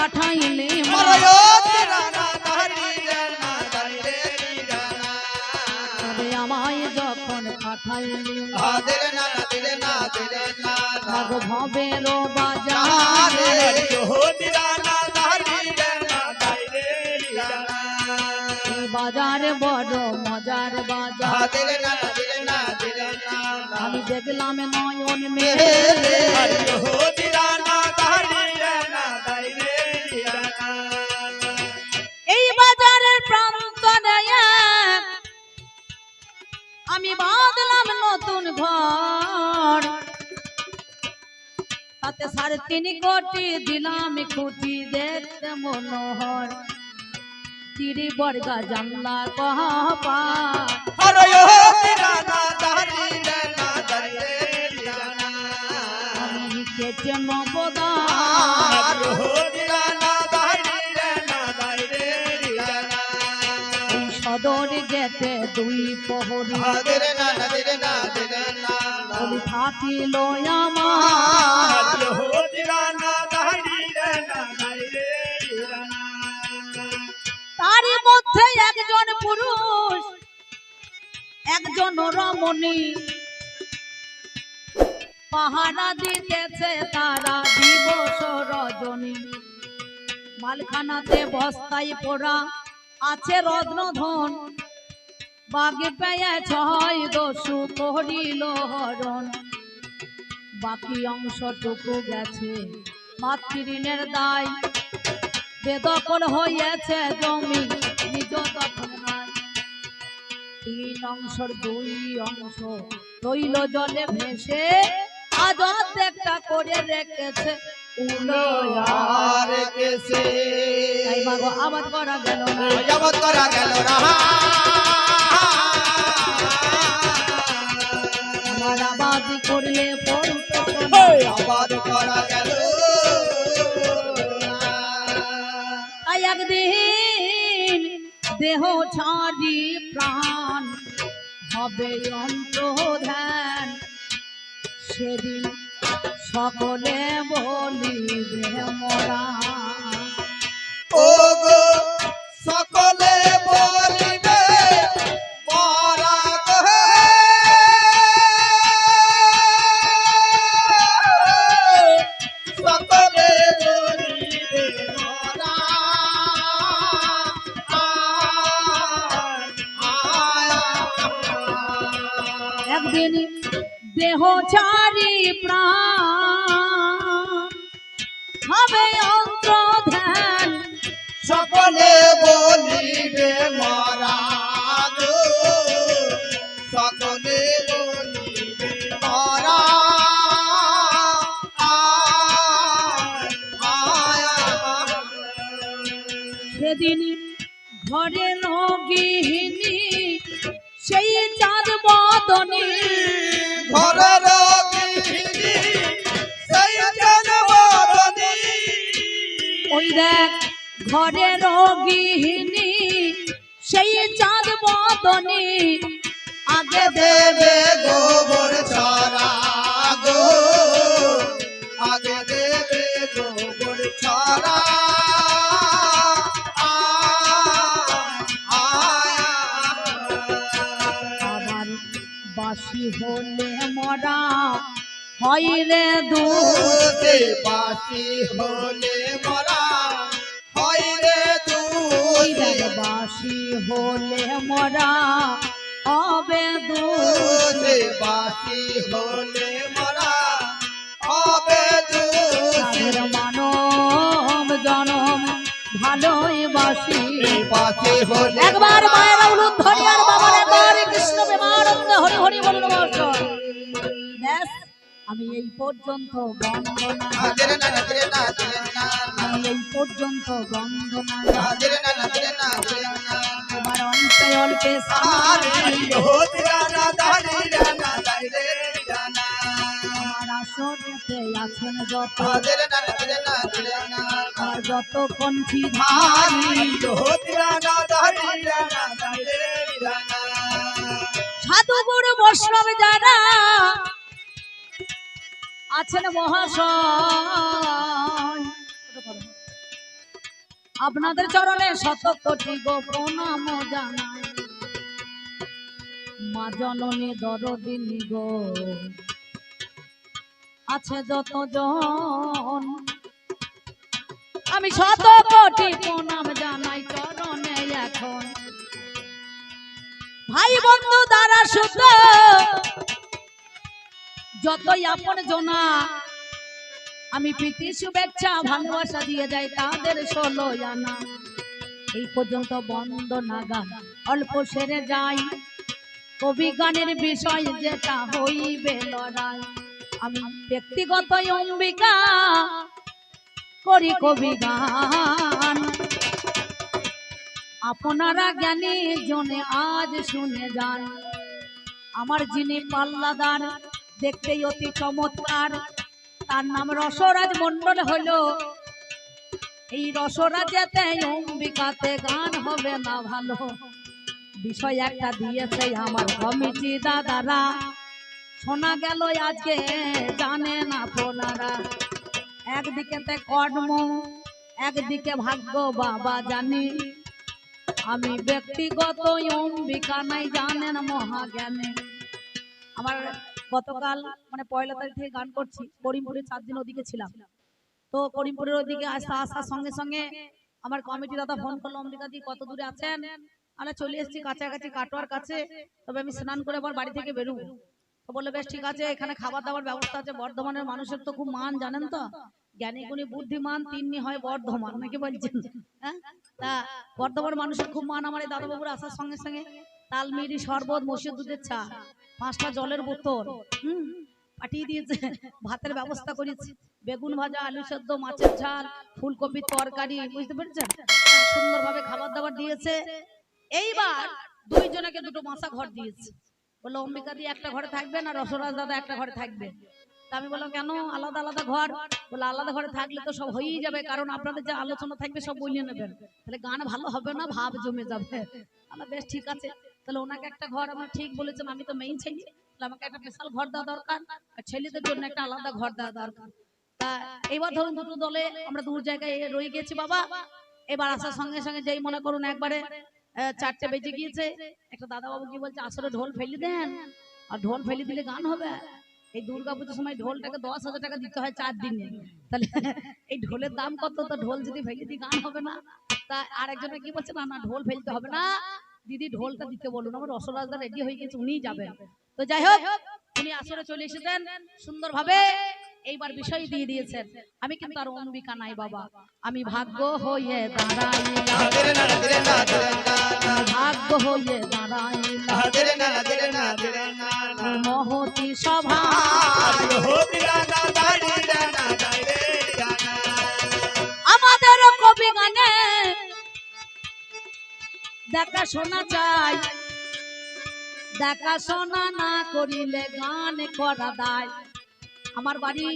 পাঠাইলে তবে আমায় যখন পাঠাইলে ভবের বাজারে বাজার বড় মজার বাজার আমি দেখলাম নয়ন মেলে এই বাজারের প্রান্তরে আমি বাঁধলাম নতুন ঘর তাতে 3.5 কোটি দিলাম খুঁটি দেখতে মনোহর তিরি বর্গা জানলা কহপা আমি কেটে নবদার সদর গেটে 2 প্রহরী থাকিল আমার তার মধ্যে একজন পুরুষ একজন রমণী পাহারা দিতেছে তারা দিবস রজনী মালখানাতে বস্তায় পোড়া আছে রত্নধন বাগে পেয়ে 6 দস্যু করিল হরণ বাকি অংশটুকু গেছে মাতৃঋণের দায় বেদখল হয়েছে জমি নিজ দখল নাই 3 অংশের 2 অংশ রইল জলে ভেসে আজ অর্ধেকটা করে রেখেছে তাই মাগো আবাদ করা গেল না আমার আবাদ করলে আবাদ করা গেল তাই একদিন দেহ ছাড়ি প্রাণ হবে অন্তর্ধান সেদিন সকলে বলিবে মোরা ও গো সকলে বলিবে মোরা সকলে বলিবে মোরা একদিন দেহ ছাড়ি প্রাণ হবে অন্তর্ধান সকলে বলিবে মোরা সকলে বলিবে মোরা সেদিন ঘরে লগিনী সেই চাঁদ বদনী ঘরের ওই দেখ ঘরে রোগিনী সেই চাঁদ বদনী আগে দেবে গোবর ছড়া গো আগে দেবে গোবর ছড়া আবার বাসি হলে মরা হয় রে দুধে বাসি হলে মরা হয় রে ওই দেখ বাসি হলে মরা হবে দুধে বাসি হলে মরা হবে মানব জনম ভালোই বাসি বাসি হলে একবার মায়ের উলুদ ধরি আর বাবার একবার কৃষ্ণ প্রেমানন্দে হরি হরি বলুন নমস্কার ব্যাস আমি এই পর্যন্ত বন্দনা আমি এই পর্যন্ত বন্দনা তোমার অল্পে অল্পে আমার আসরেতে আছেন যত আর যত কণ্ঠী ধারী সাধু গুরু বৈষ্ণব যারা আছেন মহাশয় আপনাদের চরণে শত কোটি গো প্রণাম জানাই। মা জননী দরদিনী গো আছে যত জন, আমি শত কোটি প্রণাম জানাই চরণে এখন। ভাই বন্ধু দ্বারা সুত যতই আপন জনা, আমি প্রীতি শুভেচ্ছা ভালোবাসা দিয়ে যাই তাদের 16 আনা। এই পর্যন্ত বন্দনা গান অল্প সেরে যাই, কবি গানের বিষয় যেটা হইবে লড়াই। আমি ব্যক্তিগত অম্বিকা করি কবি গান, আপনারা জ্ঞানী জনে আজ শুনে যান। আমার যিনি পাল্লাদার দেখতেই অতি চমৎকার, তার নাম রসরাজ মন্ডল হলো। এই রসরাজেতে অম্বিকাতে গান হবে না ভালো, বিষয় একটা দিয়েছে আমার কমিটি দাদারা, শোনা গেল আজকে জানে না আপনারা। একদিকে কর্ম একদিকে ভাগ্য বাবা জানি, আমি ব্যক্তিগত অম্বিকা নাই জানেন মহাজ্ঞানী। আমার গতকাল মানে 1 তারিখ থেকে গান করছি, করিমপুরে 4 দিন ওদিকে ছিলাম। তো করিমপুরের ওদিকে আসার সঙ্গে সঙ্গে আমার কমিটি দাদা ফোন করলো, অম্বিকা দি কত দূরে আছেন? আমরা চলে এসেছি কাছাকাছি কাটোয়ার কাছে, তবে আমি স্নান করে আবার বাড়ি থেকে বেরোবো। তো বললো বেশ ঠিক আছে, এখানে খাবার দাবার ব্যবস্থা আছে। বর্ধমানের মানুষের তো খুব মান জানেন তো, জ্ঞানী গুণী বুদ্ধিমান তিন্নি হয় বর্ধমান, নাকি বলছেন? হ্যাঁ, তা বর্ধমান মানুষের খুব মান। আমার এই দাদাবাবুর আসার সঙ্গে সঙ্গে তালমিরি শরবত, মসির দুধের চা, 5টা জলের বোতল পাঠিয়ে দিয়েছে, ভাতের ব্যবস্থা করেছি, বেগুন ভাজা, আলু সেদ্ধ, মাছের ঝাল, ফুলকপির তরকারি, বুঝতে পেরেছেন? সুন্দরভাবে খাবার দাবার দিয়েছে। এইবার 2 জনকে 2টো মাসা ঘর দিয়েছে। বললো অম্বিকা দি একটা ঘরে থাকবে না, রসরাজ দাদা একটা ঘরে থাকবে। তা আমি বললাম কেন আলাদা আলাদা ঘর? বলে আলাদা ঘরে থাকলে তো সব হয়েই যাবে, কারণ আপনাদের যে আলোচনা থাকবে সব বলিয়ে নেবেন, তাহলে গান ভালো হবে না, ভাব জমে যাবে। আমরা বেশ ঠিক আছে, তাহলে ওনাকে একটা ঘর। আমরা ঠিক বলেছেন, আমি তো মেইন ছেলে, আমাকে একটা স্পেশাল ঘর দেওয়া দরকার, আর ছেলেদের জন্য একটা আলাদা ঘর দেওয়া দরকার। তা এইবার ধরুন 2টো দলে আমরা 2 জায়গায় রয়ে গেছি বাবা। এবার আসার সঙ্গে সঙ্গে যেই মনে করুন একবারে 4টে বেজে গিয়েছে, একটা দাদা বাবু কি বলছে আসলে ঢোল ফেলে দেন, আর ঢোল ফেলে দিলে গান হবে। এই দুর্গাপুজোর সময় ঢোলটাকে 10,000 টাকা দিতে হয় 4 দিনে, তাহলে এই ঢোলের দাম কত? তো ঢোল যদি ফেলে দিই গান হবে না। তা আরেকজনে কি বলছে, না না ঢোল ফেলতে হবে না দিদি, ঢোলটা দিতে বলুন। আমার রসরাজদা রেডি হয়ে গেছে, উনিই যাবেন। তো যাই হোক, উনি আসরে চলে এসেছেন সুন্দরভাবে, এইবার বিষয় দিয়ে দিয়েছেন। আমি কিন্তু আর অম্বিকা নাই বাবা, আমি ভাগ্য হয়ে দাঁড়াইলাম, ভাগ্য হয়ে দাঁড়াইলাম মহতি সভা। আমাদের কবি গানে দেখাশোনা চাই, দেখাশোনা না করিলে গান করা দায়। আমার বাড়ি,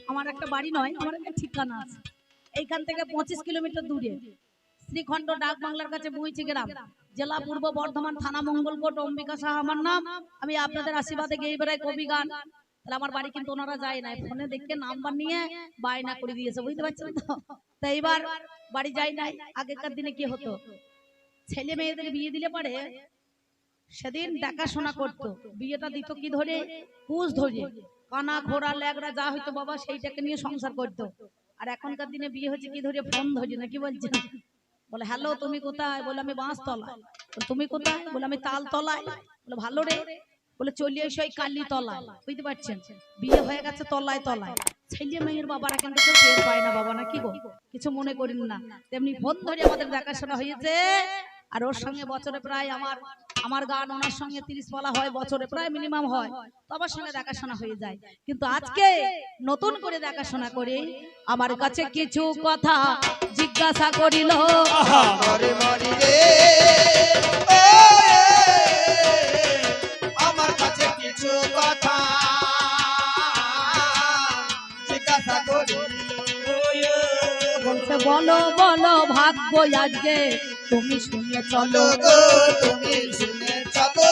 আমার একটা বাড়ি নয়, আমার একটা ঠিকানা আছে। এইখান থেকে 25 কিলোমিটার দূরে শ্রীখণ্ড ডাক বাংলার কাছে বুইচি গ্রাম, জেলা পূর্ব বর্ধমান, থানা মঙ্গলকোট। অম্বিকা সাহা আমার নাম। আমি আপনাদের আশীর্বাদে গেয়ে বেড়াই কবি গান। তাহলে আমার বাড়ি কিন্তু ওনারা যায় নাই, ফোনে দেখে নাম্বার নিয়ে বায়না করে দিয়েছে, বুঝতে পারছেন তো? তো এইবার বাড়ি যাই নাই। আগেকার দিনে কি হতো, ছেলে মেয়েদের বিয়ে দিলে পারে সেদিন দেখাশোনা করতো, বিয়েটা দিত কি ধরে, কুশ ধরে, কানা ঘোড়া ল্যাগড়া যা হইতো বাবা সেইটাকে নিয়ে সংসার করতো। আর এখনকার দিনে বিয়ে হচ্ছে কি ধরে, ফোন ধরে, নাকি বলছেন? বলে হ্যালো তুমি কোথায়? বলে আমি বাঁশতলায়। তুমি কোথায়? বলে আমি তালতলায়। বলে ভালো রে। বলে চলে এসো এই কালী তলায়, বুঝতে পারছেন? বিয়ে হয়ে গেছে তলায় তলায়। ছেলে মেয়ের বাবারা কিন্তু কেউ টের পায় না বাবা, নাকি গো? কিছু মনে করেন না। তেমনি ফোন ধরে আমাদের দেখাশোনা হয়েছে। আর ওর সঙ্গে বছরে প্রায় আমার গান ওনার সঙ্গে 30 বলা হয়, বছরে প্রায় মিনিমাম হয়, তো আমার সঙ্গে দেখাশোনা হয়ে যায়। কিন্তু আজকে নতুন করে দেখাশোনা করে আমার কাছে কিছু কথা জিজ্ঞাসা করিল। আমার কাছে কিছু কথা জিজ্ঞাসা করিল। বলছে বলো বলো ভাগ্য আজকে তুমি শুনে চলো, তুমি শুনে চলো।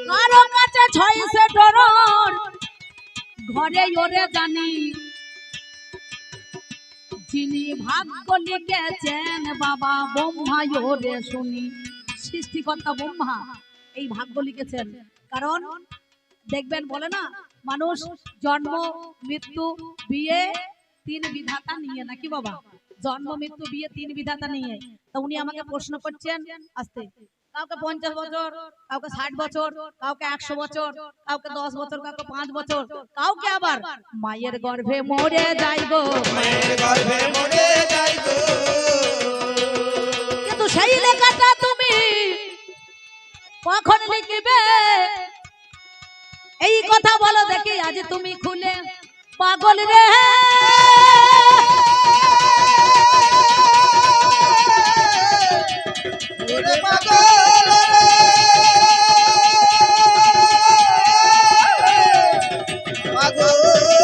কারো কাছে 600 ডলার ঘরে ওরে জানি, যিনি ভাগ্য লিখেছেন বাবা ব্রহ্মা ওরে শুনি। সৃষ্টিকর্তা ব্রহ্মা এই ভাগ্য লিখেছেন। কারণ দেখবেন বলে না, মানুষ জন্ম মৃত্যু বিয়ে তিন বিধাতা নিয়ে, নাকি বাবা? জন্ম মৃত্যু বিয়ে তিন বিধাতা নিয়ে। তো উনি আমাকে প্রশ্ন করছেন আস্তে, কাউকে 50 বছর, কাউকে 60 বছর, কাউকে 100 বছর, কাউকে 10 বছর, কাউকে 5 বছর, কাউকে আবার মায়ের গর্ভে মরে যাইব। মায়ের গর্ভে মরে যাই গো। কিন্তু সেই লেখাটা তুমি কখন লিখবে এই কথা বলো দেখি, আজ তুমি খুলে পাগল রে। ওরে পাগল রে, পাগল রে।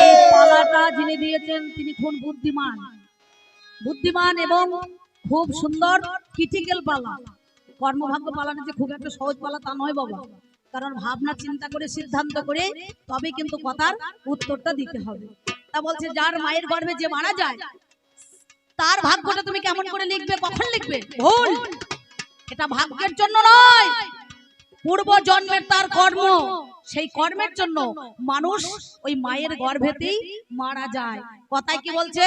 এই পালাটা যিনি দিয়েছেন তিনি খুব বুদ্ধিমান, বুদ্ধিমান এবং খুব সুন্দর ক্রিটিক্যাল পালা। কর্মভাগ্য পালানো যে খুব একটা সহজ পালা তা নয় বাবা। কারণ ভাবনা চিন্তা করে সিদ্ধান্ত করে তবে কিন্তু কথার উত্তরটা দিতে হবে। তা বলছে যার মায়ের গর্ভে যে মারা যায় তার ভাগ্যটা তুমি কেমন করে লিখবে, কখন লিখবে? ভুল, এটা ভাগ্যের জন্য নয়, পূর্ব জন্মের তার কর্ম, সেই কর্মের জন্য মানুষ ওই মায়ের গর্ভেতেই মারা যায়। কথায় কি বলছে,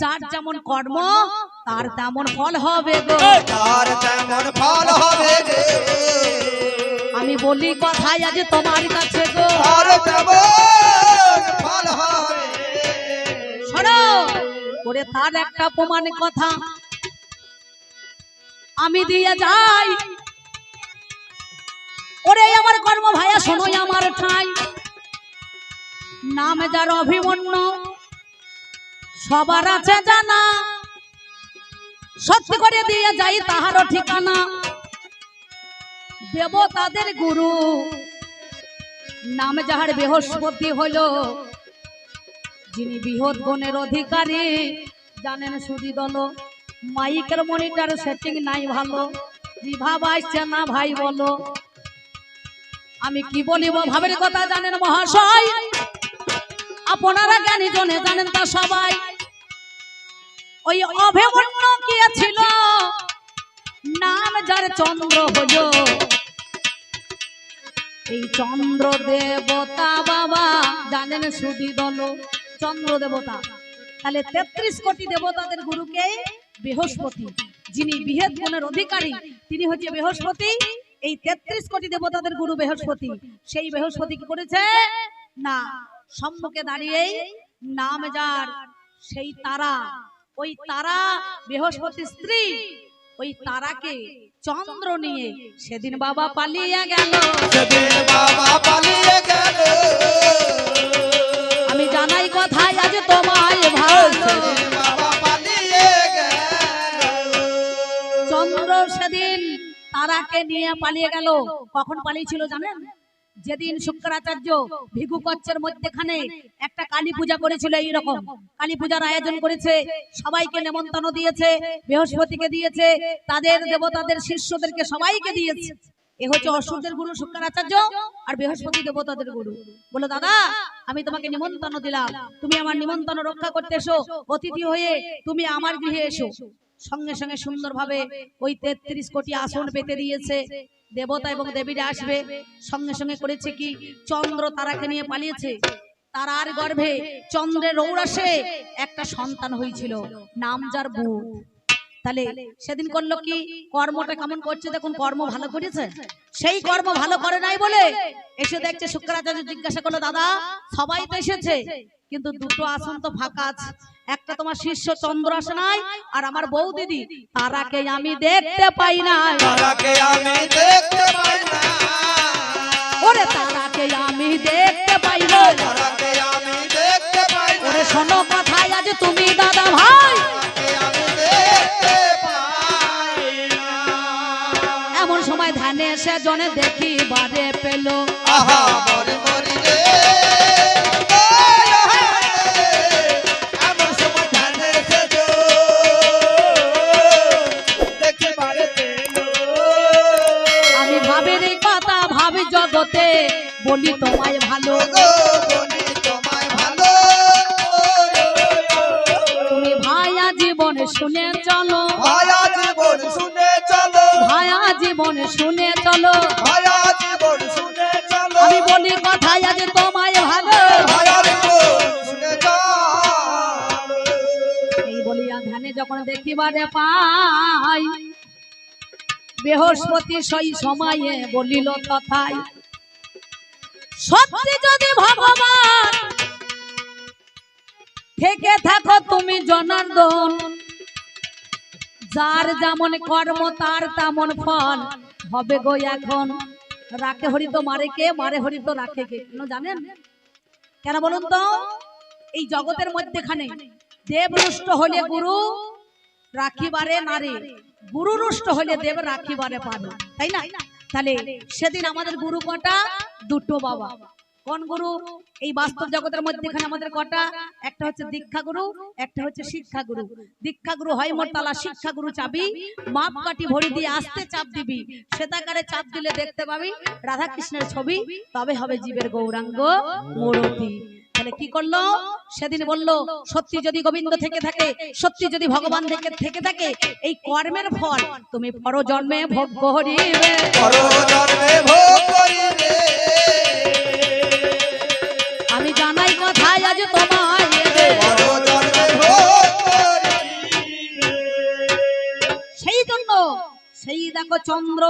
যার যেমন কর্ম তার তেমন ফল হবে গো। তার তেমন ফল হবে রে। আমি বলি কথাই আজ তোমার কাছে গো, তার তেমন ফল হবে। শোনো ওরে তার একটা প্রমাণ কথা আমি দিয়ে যাই। ওরে আমার কর্ম ভাইয়া শোনোই আমার ঠাই, নাম যার অভিমন্য সবার আছে জানা, সত্যি করে দিয়ে যাই তাহারও ঠিকানা। দেবতাদের গুরু নাম যাহার বৃহস্পতি হইল, যিনি বৃহৎ গুণের অধিকারী। জানেন সুদি দল মাইকের মনিটর সেটিং নাই ভালো, রিভাব আসছে না ভাই বলো। আমি কি বলিব ভাবের কথা জানেন মহাশয়, আপনারা জ্ঞানী জনে জানেন তা সবাই। ওই অভিমন্য কি ছিল, নাম যার চন্দ্র হইল, এই চন্দ্র দেবতা বাবা জানেন সুদি দল চন্দ্র দেবতা। তাহলে 33 কোটি দেবতাদের গুরুকে বৃহস্পতি, যিনি বৃহৎ গুণের অধিকারী তিনি হচ্ছে বৃহস্পতি। এই 33 কোটি দেবতাদের গুরু বৃহস্পতি। সেই বৃহস্পতি কি করেছে না, সম্মুখে দাঁড়িয়েই নাম যার সেই তারা, ওই তারা বৃহস্পতি স্ত্রী, ওই তারাকে চন্দ্র নিয়ে সেদিন বাবা পালিয়ে গেল। সেদিন বাবা পালিয়ে গেল। আমি জানাই কথাই আজ তোমায় ভালো, সেদিন বাবা পালিয়ে গেল। চন্দ্র সেদিন তারাকে নিয়ে পালিয়ে গেল। কখন পালিয়েছিল জানেন? যেদিন শুক্রাচার্য ভিগু কচ্ছের মধ্যখানে একটা কালী পূজা করেছিল, এইরকম কালী পূজার আয়োজন করেছে, সবাইকে নেমন্তন্ন দিয়েছে, বৃহস্পতিকে দিয়েছে, তাদের দেবতাদের শিষ্যদেরকে সবাইকে দিয়েছে। এ হচ্ছে অসুরদের গুরু শুক্রাচার্য আর বৃহস্পতি দেবতাদের গুরু। বলো দাদা আমি তোমাকে নিমন্ত্রণ দিলাম, তুমি আমার নিমন্ত্রণ রক্ষা করতে এসো, অতিথি হয়ে তুমি আমার গৃহে এসো। সঙ্গে সঙ্গে সুন্দরভাবে ওই 33 কোটি আসন পেতে দিয়েছে, দেবতা এবং দেবীরা আসবে। সঙ্গে সঙ্গে করেছে কি, চন্দ্র তারাকে নিয়ে পালিয়েছে। তারার গর্ভে চন্দ্রের ঔরাসে একটা সন্তান হয়েছিল, নাম যার বুধ। তাহলে সেদিন করলো কি, কর্মটা কেমন করছে দেখুন, কর্ম ভালো করেছে। সেই কর্ম ভালো করে নাই বলে এসে দেখছে শুক্রাচার্য জিজ্ঞাসা করলো, দাদা সবাই তো এসেছে কিন্তু দুটো আসন তো ফাঁকা আছে, একটা তোমার শিষ্য চন্দ্র আসে নাই, আর আমার বউ দিদি তারাকে আমি দেখতে পাই না। তারাকে আমি দেখতে পাই না। ওরে তারাকে আমি দেখতে পাই না। তারাকে আমি দেখতে পাই না। ওরে শোনো কথাই আজ তুমি দাদা ভাই, তারাকে আমি দেখতে পাই না। এমন সময় ধ্যানে এসে জনে দেখি বারে পেল। আহা মরে মরি রে। এমন সময় ধ্যানে এসেছো, দেখে বারে পেল। আমি ভাবের কথা ভাবি জগতে, বলি তোমায় ভালো। গো বলি তোমায় দেখিবারে পাই। বৃহস্পতি সেই সময়ে বলিল তথায়, সত্যি যদি ভগবান থেকে থাকো তুমি জনার্দন, যার যেমন কর্ম তার তেমন ফল হবে গো এখন। রাখে হরি তো মারে কে, মারে হরি তো রাখে কে, কেন জানেন? কেন বলুন তো? এই জগতের মধ্যেখানে দেব রুষ্ট হলে গুরু রাখিবারে নারে, গুরু রুষ্ট হলে দেব রাখিবারে পারে, তাই না? তাহলে সেদিন আমাদের গুরু কটা? দুটো বাবা। কোন গুরু? এই বাস্তব জগতের মধ্যেখানে আমাদের কটা? একটা হচ্ছে দীক্ষা গুরু, একটা হচ্ছে শিক্ষা গুরু। দীক্ষা গুরু হয় মোর তালা, শিক্ষা গুরু চাবি, মাপ কাটি ভরি দিয়ে আসতে চাপ দিবি, সেতাকারে চাপ দিলে দেখতে পাবি রাধা কৃষ্ণের ছবি, তবে হবে জীবের গৌরাঙ্গ মূরতি। তাহলে কি করলো? সেদিন বললো সত্যি যদি গোবিন্দ থেকে থাকে, সত্যি যদি ভগবান থেকে থাকে, এই কর্মের ফল তুমি পরজন্মে ভোগ করিবে, পরজন্মে ভোগ করিবে। আমি জানাই কথায় আজ তোমায় এবে। পরজন্মে ভোগ করিবে। সেই জন্য সেই দেখো চন্দ্র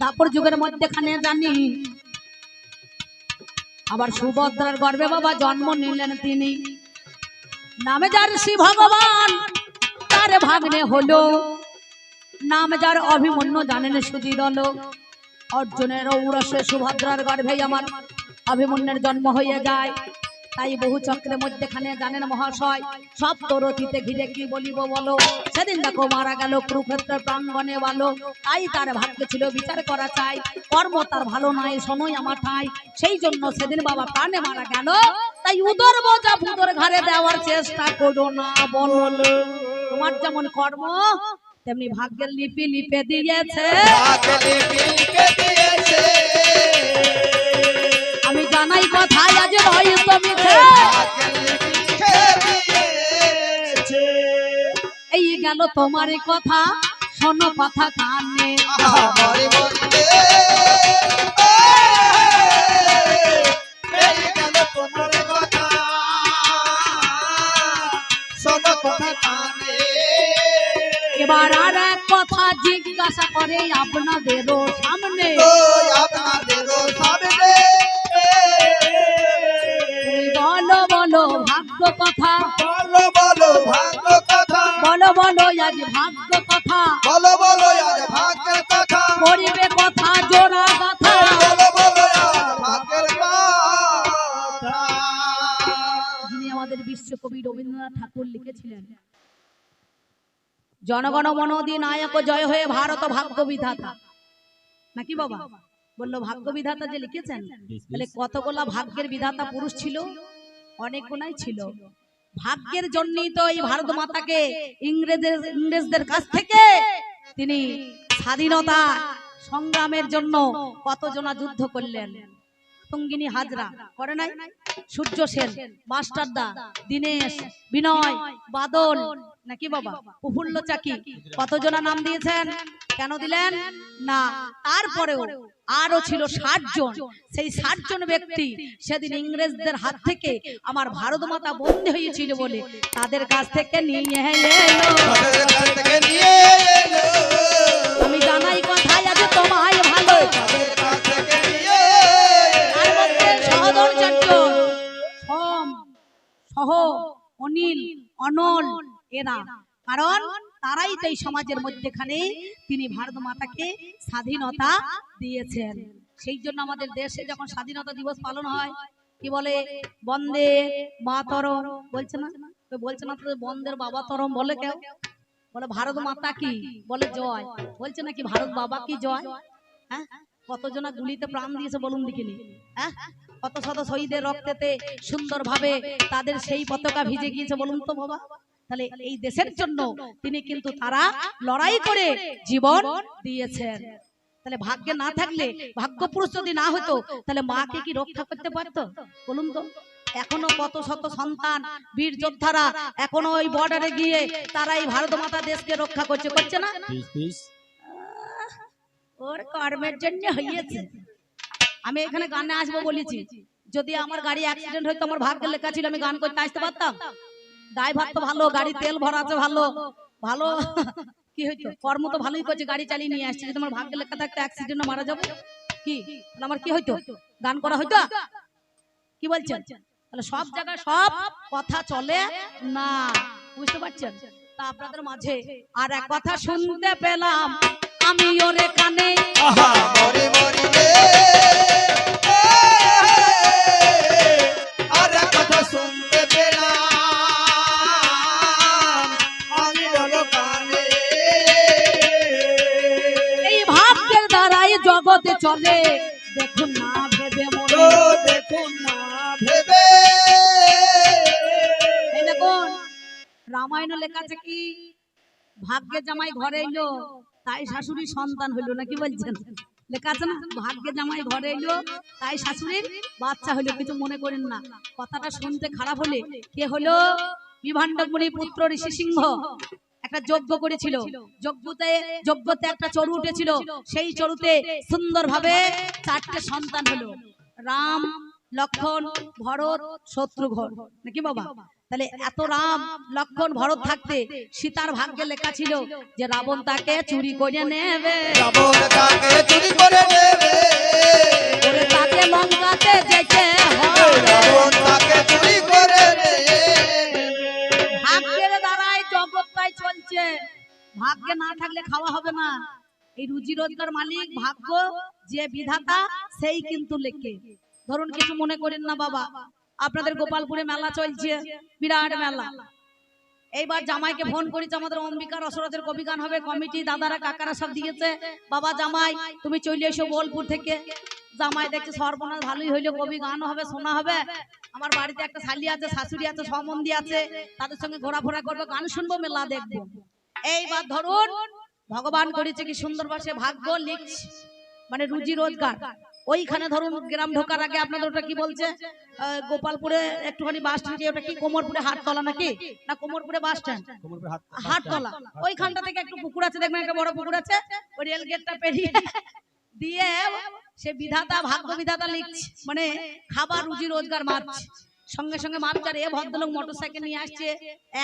দাপর যুগের মধ্যেখানে জানি আবার সুভদ্রার গর্ভে বাবা জন্ম নিলেন তিনি। নামে যার শ্রী ভগবান তার ভাগ্নে হলো, নাম যার অভিমন্যু জানেন সুধীর হলো। অর্জুনের ঔরসে সুভদ্রার গর্ভে আমার অভিমন্যুর জন্ম হয়ে যায়। তাই বহু চক্রের মধ্যেখানে জানেন মহাশয়, সব তরতিতে ঘিরে কি বলিব বলো। সেদিন দেখো মারা গেল কুরুক্ষেত্রের প্রাঙ্গণে বলো, তাই তার ভাগ্য ছিল বিচার করা চাই, কর্ম তার ভালো নয় শোনোই আমার ঠাই। সেই জন্য সেদিন বাবা প্রাণে মারা গেল, তাই উদর বোঝা ভুদর ঘাড়ে দেওয়ার চেষ্টা করো না বলো। তোমার যেমন কর্ম তেমনি ভাগ্যের লিপি লিপে দিয়েছে, ভাগ্যে লিপিকে দিয়েছে। আমি জানাই কথায় আজ নয় তো মিছে। ভাগ্যে লিপিকে দিয়েছে। এই গেল তোমার কথা, শোনো কথা কানে। আমার মনে এই গেল তোমার কথা, শোনো কথা কানে। এবার আর এক কথা জিজ্ঞাসা করে আপনাদেরও সামনে, তো আপনাদেরও সামনে বলো বলো ভাগ্য কথা, বলো বলো ভাগ্য কথা, বলো বলো আজ ভাগ্য কথা, বলো বলো আজ ভাগ্যের কথা, করিবে কথা জোড়া কথা। বলো বলো আজ ভাগ্যের কথা। যিনি আমাদের বিশ্বকবি রবীন্দ্রনাথ ঠাকুর লিখেছিলেন, জনগণ মন অধিনায়ক জয় হয়ে ভারত ভাগ্য বিধাতা, নাকি বাবা? বললো ভাগ্য বিধাতা যে লিখেছেন, তাহলে কতগুলা ভাগ্যের বিধাতা পুরুষ ছিল? অনেক গুণাই ছিল। ভাগ্যের জন্যই তো এই ভারত মাতাকে ইংরেজদের কাছ থেকে তিনি স্বাধীনতা সংগ্রামের জন্য কতজনা যুদ্ধ করলেন। সঙ্গিনী হাজরা করে নাই? সূর্য সেন, মাস্টারদা, দীনেশ, বিনয়, বাদল, নাকি বাবা? প্রফুল্ল চাকি, কতজনা নাম দিয়েছেন? কেন দিলেন না? তারপরেও আরো ছিল 60 জন। সেই 60 জন ব্যক্তি সেদিন ইংরেজদের হাত থেকে আমার ভারত মাতা বন্দী হয়েছিল বলে তাদের কাছ থেকে নিয়ে এলো। তাদের কাছ থেকে নিয়ে এলো। আমি জানাই কথাই আজ তোমায় ভালো। তাদের কাছ থেকে নিয়ে তার মধ্যে সহোদর চারজন, সোম, সহ, অনিল, অনল, এরা, কারণ তারাই তো এই সমাজের মধ্যেখানে তিনি ভারত মাতাকে স্বাধীনতা দিয়েছেন। সেই জন্য আমাদের দেশে যখন স্বাধীনতা দিবস পালন হয় কি বলে? বন্দে মাতরম বলছে না? বলছে না তো বন্দের বাবা তরম বলে কেউ? বলে ভারত মাতা কি বলে জয়, বলছে নাকি ভারত বাবা কি জয়? হ্যাঁ, কতজনা গুলিতে প্রাণ দিয়েছে বলুন দেখিনি? হ্যাঁ, কত শত শহীদের রক্তেতে সুন্দরভাবে তাদের সেই পতাকা ভিজে গিয়েছে বলুন তো বাবা। তাহলে এই দেশের জন্য তিনি কিন্তু তারা লড়াই করে জীবন দিয়েছেন। তাহলে ভাগ্যে না থাকলে, ভাগ্য পুরুষ যদি না হতো, তাহলে মাকে কি রক্ষা করতে পারতো বলুন তো? এখনো কত শত সন্তান বীর যোদ্ধারা এখনো ওই বর্ডারে গিয়ে তারা এই ভারত মাতা দেশকে রক্ষা করছে, করছে না? ওর কর্মের জন্য হয়েছে। আমি এখানে গানে আসবো বলেছি, যদি আমার গাড়ি অ্যাক্সিডেন্ট হইতো আমার ভাগ্যে লেখা ছিল আমি গান করতে আসতে পারতাম? ড্রাইভার তো ভালো, গাড়ি তেল ভরা আছে ভালো ভালো কি হইতো, কর্ম তো ভালোই করছে, গাড়ি চালিয়ে নিয়ে আসছে। যদি তোমার ভাগ্যে লেখা থাকতো অ্যাক্সিডেন্টে মারা যাবো, কি তাহলে আমার কি হইতো? গান করা হইতো? কি বলছেন? তাহলে সব জায়গায় সব কথা চলে না, বুঝতে পারছেন? তা আপনাদের মাঝে আর এক কথা শুনতে পেলাম আমি ওরে কানে, আহা মরি মরি রে আর এক কথা শুনতে পেলাম আমি হলো কানে। এই ভাগ্যের দ্বারাই জগতে চলে, দেখুন না ভেবে মনে। তো দেখুন না ভেবে এই দেখুন রামায়ণ লেখা আছে কি, ভাগ্যে জামাই ঘরে এলো তাই শাশুড়ির সন্তান হইলো, নাকি বলছেন? লেখা আছে না, ভাগ্যে জামাই ঘরে এলো তাই শাশুড়ির বাচ্চা হইলো। কিছু মনে করেন না, কথাটা শুনতে খারাপ হলে কে হলো? বিভাণ্ডকমণি পুত্র ঋষি সিংহ একটা যজ্ঞ করেছিল, যজ্ঞতে একটা চরু উঠেছিল, সেই চরুতে সুন্দরভাবে 4টে সন্তান হলো, রাম, লক্ষ্মণ, ভরত, শত্রুঘ্ন, নাকি বাবা? তাহলে এত রাম, লক্ষ্মণ, ভরত থাকতে সীতার ভাগ্যে লেখা ছিল যে রাবণ তাকে চুরি করে নেবে, রাবণ তাকে চুরি করে নেবে, ওরে তাকে লঙ্কাতে যেতে হবে। রাবণ তাকে চুরি করে নেবে। ভাগ্যের দ্বারাই জগৎটাই চলছে, ভাগ্যে না থাকলে খাওয়া হবে না। এই রুজি রোজগার মালিক ভাগ্য, যে বিধাতা সেই কিন্তু লেখে। ধরুন কিছু মনে করেন না বাবা, আপনাদের গোপালপুরে মেলা চলছে, বিরাট মেলা। এইবার জামাইকে ফোন করেছে, আমাদের অম্বিকা রসরাজের কবি গান হবে, কমিটি দাদারা কাকারা সব দিয়েছে, বাবা জামাই তুমি চলে এসো বোলপুর থেকে। জামাই দেখছে সর্বনাশ, ভালোই হইলো, কবি গান হবে, শোনা হবে, আমার বাড়িতে একটা শালি আছে, শাশুড়ি আছে, সম্বন্ধী আছে, তাদের সঙ্গে ঘোরাফোরা করবো, গান শুনবো, মেলা দেখবো। এইবার ধরুন ভগবান করেছে কি সুন্দর ভাষে ভাগ্য লিখছে, মানে রুজি রোজগার। ওইখানে ধরুন গ্রাম ঢোকার আগে আপনাদের ওটা কি বলছে, গোপালপুরে একটুখানি বাস স্ট্যান্ড, ওটা কি কোমরপুরে হাটতলা নাকি না কোমরপুরে বাস স্ট্যান্ড, হাটতলা, ওইখানটা থেকে একটু পুকুর আছে, দেখবেন একটা বড় পুকুর আছে, ওই রেল গেটটা পেরিয়ে দিয়ে সে বিধাতা, ভাগ্য বিধাতা লিখছে, মানে খাবার রুজি রোজগার মারছে। সঙ্গে সঙ্গে মাপচার এ ভদ্রলোক মোটরসাইকেল নিয়ে আসছে,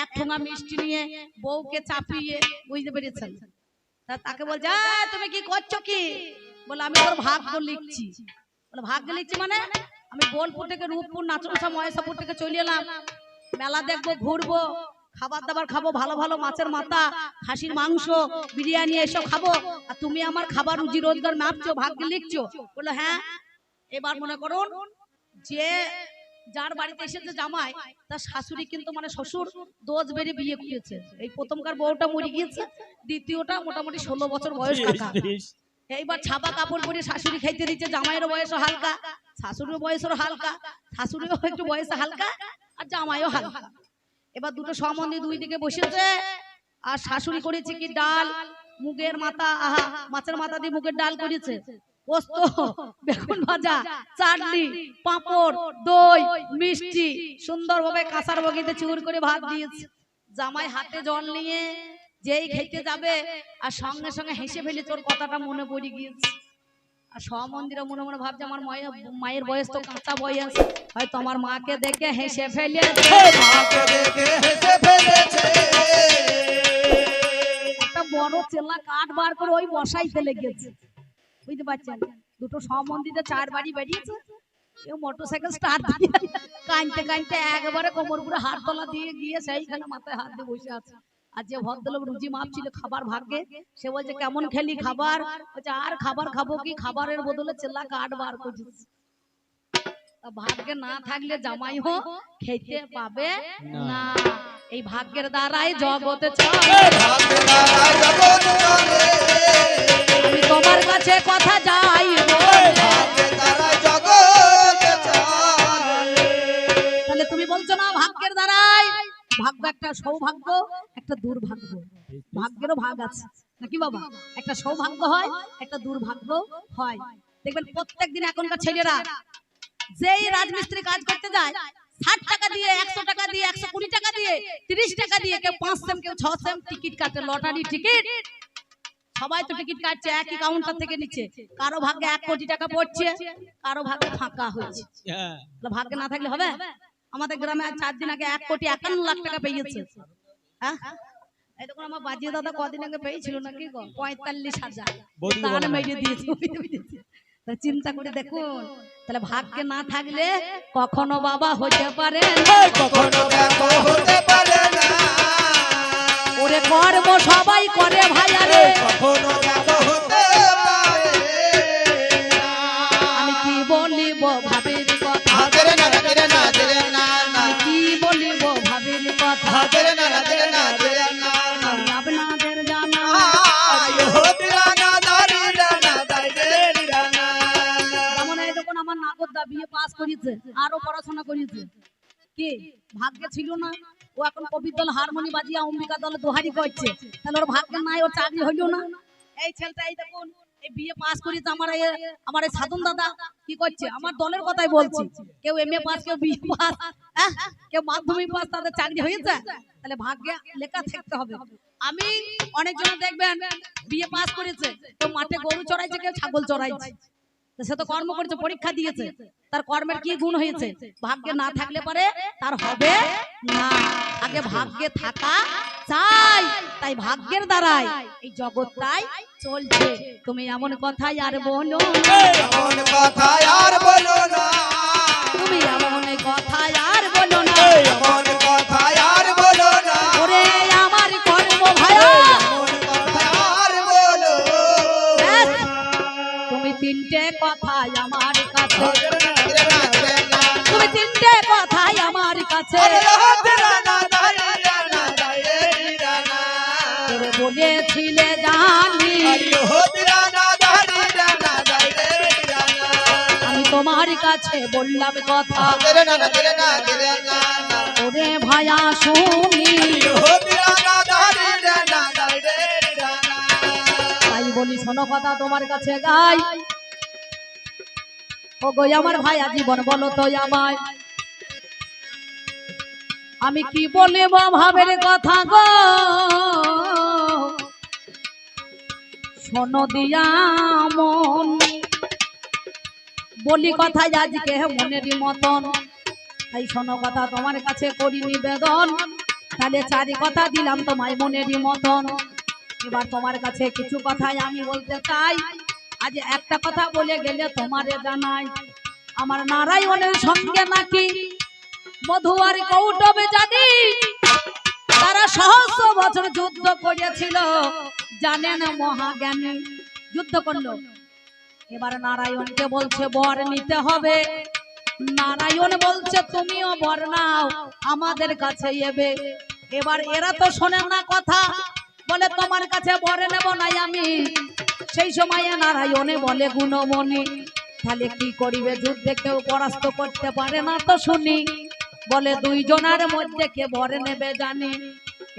এক ঠোঙা মিষ্টি নিয়ে বউকে চাপিয়ে, বুঝতে পেরেছেন? তাকে বলছে তুমি কি করছো কি? বলে আমি তোর ভাগ্য লিখছি। বলে ভাগ্য লিখছি মানে? আমি বোলপুর থেকে রূপপুর, নাচনসা, মহেশপুর থেকে চলে এলাম, মেলা দেখবো, ঘুরবো, খাবার দাবার খাবো, ভালো ভালো মাছের মাথা, খাসির মাংস, বিরিয়ানি এসব খাবো, আর তুমি আমার খাবার রুজি রোজগার মাপছো, ভাগ্য লিখছো। বললো হ্যাঁ। এবার মনে করুন যে যার বাড়িতে এসেছে জামাই, তার শাশুড়ি কিন্তু মানে শ্বশুর দোজ বেড়ে বিয়ে করেছে। এই প্রথমকার বউটা মরে গিয়েছে, দ্বিতীয়টা মোটামুটি 16 বছর বয়স কাকা। এইবার ছাপা কাপড় পরে শাশুড়ি খাইতে দিচ্ছে, জামাইয়েরও বয়সও হালকা, শাশুড়ির বয়সেরও হালকা, শাশুড়িও একটু বয়সে হালকা আর জামাইও হালকা। এবার দুটো সম্বন্ধী দুই দিকে বসেছে, আর শাশুড়ি করেছে কি ডাল, মুগের মাথা, আহা মাছের মাথা দিয়ে মুগের ডাল করেছে, পোস্ত, বেগুন ভাজা, চাটনি, পাঁপড়, দই, মিষ্টি, সুন্দরভাবে কাঁসার বগিতে চুর করে ভাত দিয়েছে। জামাই হাতে জল নিয়ে যেই খেতে যাবে, আর সঙ্গে সঙ্গে হেসে ফেলে তোর কথাটা মনে পড়ে গিয়েছে। আর সম্বন্ধীরা মনে মনে ভাবছে আমার মায়ের বয়স তো কাঁচা বয়স, হয়তো আমার মাকে দেখে হেসে ফেলেছে, মাকে দেখে হেসে ফেলেছে। একটা বড় চেলা কাঠ বার করে ওই বসাইতে লেগেছে, বুঝতে পারছেন? দুটো সম্বন্ধীতে 4 বাড়ি বেরিয়েছে, কেউ মোটরসাইকেল স্টার্ট দিয়ে কাঁদতে কাঁদতে একবারে কোমরপুরে হাততলা দিয়ে গিয়ে সেইখানে মাথায় হাত দিয়ে বসে আছে। আর যে ভদ্রলোক রুজি মাপছিল খাবার ভাগ্যে, সে বলছে কেমন খেলি খাবার? বলছে আর খাবার খাবো কি, খাবারের বদলে চেলা কাঠ বার করছিস। ভাগ্যে না থাকলে জামাই হোক খেতে পাবে না। এই ভাগ্যের দ্বারাই জগতে চলে, ভাগ্যের দ্বারা জগৎ চলে, আমি তোমার কাছে কথা যাই, ভাগ্যের দ্বারা জগৎ চলে। তাহলে তুমি বলছো না ভাগ্যের দ্বারাই? ভাগ্য একটা সৌভাগ্য, একটা দুর্ভাগ্য, ভাগ্যেরও ভাগ আছে নাকি বাবা? একটা সৌভাগ্য হয়, একটা দুর্ভাগ্য হয়। দেখবেন প্রত্যেকদিন এখনকার ছেলেরা যেই রাজমিস্ত্রি কাজ করতে যায়, 60 টাকা দিয়ে, 100 টাকা দিয়ে, 120 টাকা দিয়ে, 30 টাকা দিয়ে, কেউ 5 সেম, কেউ 6 সেম টিকিট কাটে, লটারি টিকিট। সবাই তো টিকিট কাটছে, একই কাউন্টার থেকে নিচ্ছে। কারো ভাগ্যে 1 কোটি টাকা পড়ছে, কারো ভাগ্যে ফাঁকা হয়েছে। ভাগ্যে না থাকলে হবে? আমাদের গ্রামে আজ 4 দিন আগে 1,51,00,000 টাকা পেয়েছে। হ্যাঁ, এই দেখুন আমার বাজিয়ে দাদা কদিন আগে পেয়েছিল নাকি গো 45,000 দান মেরে দিয়েছে। তা চিন্তা করে দেখুন, তাহলে ভাগ্যে না থাকলে কখনো বাবা হতে পারে না। কখনো দেখো হতে পারে না, ওরে কর্ম সবাই করে ভাইয়ারে, কখনো দেখো হতে পারে না। আমি কি বলিব ভাবের কথা, হাতের না হাতের না হাতের না না, আমি কি বলিব ভাবের কথা, হাতের না হাতের না হাতের না না। আমি আপনাদের জানা আয় হতে না দাঁড়ি না দাঁড়ি না। যেমন এই দেখুন আমার নাগরদা বিয়ে পাস করেছে, আরো পড়াশোনা করেছে, কি ভাগ্যে ছিল না? ও এখন কবির দল হারমোনি বাজিয়ে অম্বিকা দল দোহারি করছে, তাহলে ওর ভাগ্যে নাই, ওর চাকরি হইল না। এই ছেলেটা এই দেখুন এই বিয়ে পাস করেছে, আমার এই সাধন দাদা কি করছে, আমার দলের কথাই বলছি, কেউ এমএ পাস, কেউ বিএ পাস, কেউ মাধ্যমিক পাস, তাদের চাকরি হয়েছে। তাহলে ভাগ্যে লেখা থাকতে হবে। আমি অনেকজন দেখবেন বিয়ে পাস করেছে, কেউ মাঠে গরু চড়াইছে, কেউ ছাগল চড়াইছে, তো সে তো কর্ম করেছে, পরীক্ষা দিয়েছে, তার কর্মের কি গুণ হয়েছে? ভাগ্যে না থাকলে পারে তার হবে না। আগে ভাগ্যে থাকা চাই, তাই ভাগ্যের দ্বারাই এই জগৎটাই চলছে। তুমি এমন কথাই আর বলো না, এমন কথা আর বলো না, তুমি এমন কথাই আর বলো না, এমন কথা আর বলো না, ওরে আমার কর্ম ভাইয়া, এমন কথা আর বলো ব্যাস, তুমি তিনটে কথাই আমার কাছে, তুমি তিনটে কথাই আমার কাছে তোরে বলেছিলে জানি, আমি তোমার কাছে বললাম কথা, ওরে ভাইয়া শুনি, তাই বলি শোনো কথা তোমার কাছে গাই। ও গো আমার ভাইয়া জীবন বলো তো আমায়, আমি কি বলিব ভাবের কথা গো, শোনো দিয়া মন, বলি কথা আজকে মনেরই মতন, তাই শোনো কথা তোমার কাছে করি নিবেদন, তাহলে 4 কথা দিলাম তোমায় মনেরই মতন। এবার তোমার কাছে কিছু কথাই আমি বলতে চাই। আজ একটা কথা বলে গেলে তোমারে জানাই, আমার নারায়ণের সঙ্গে নাকি মধু আর কৌটবে জানি, তারা সহস্র বছর যুদ্ধ করেছিল, জানেন মহাজ্ঞানী যুদ্ধ করলো। এবার নারায়ণকে বলছে বর নিতে হবে, নারায়ণ বলছে তুমিও বর নাও, আমাদের কাছে এবে। এবার এরা তো শোনেন না কথা, বলে তোমার কাছে বর নেব নাই আমি। সেই সময়ে নারায়ণে বলে গুণমণি, তাহলে কি করিবে, যুদ্ধে কেউ পরাস্ত করতে পারে না তো শুনি, বলে 2 জনের মধ্যে কে বর নেবে জানি।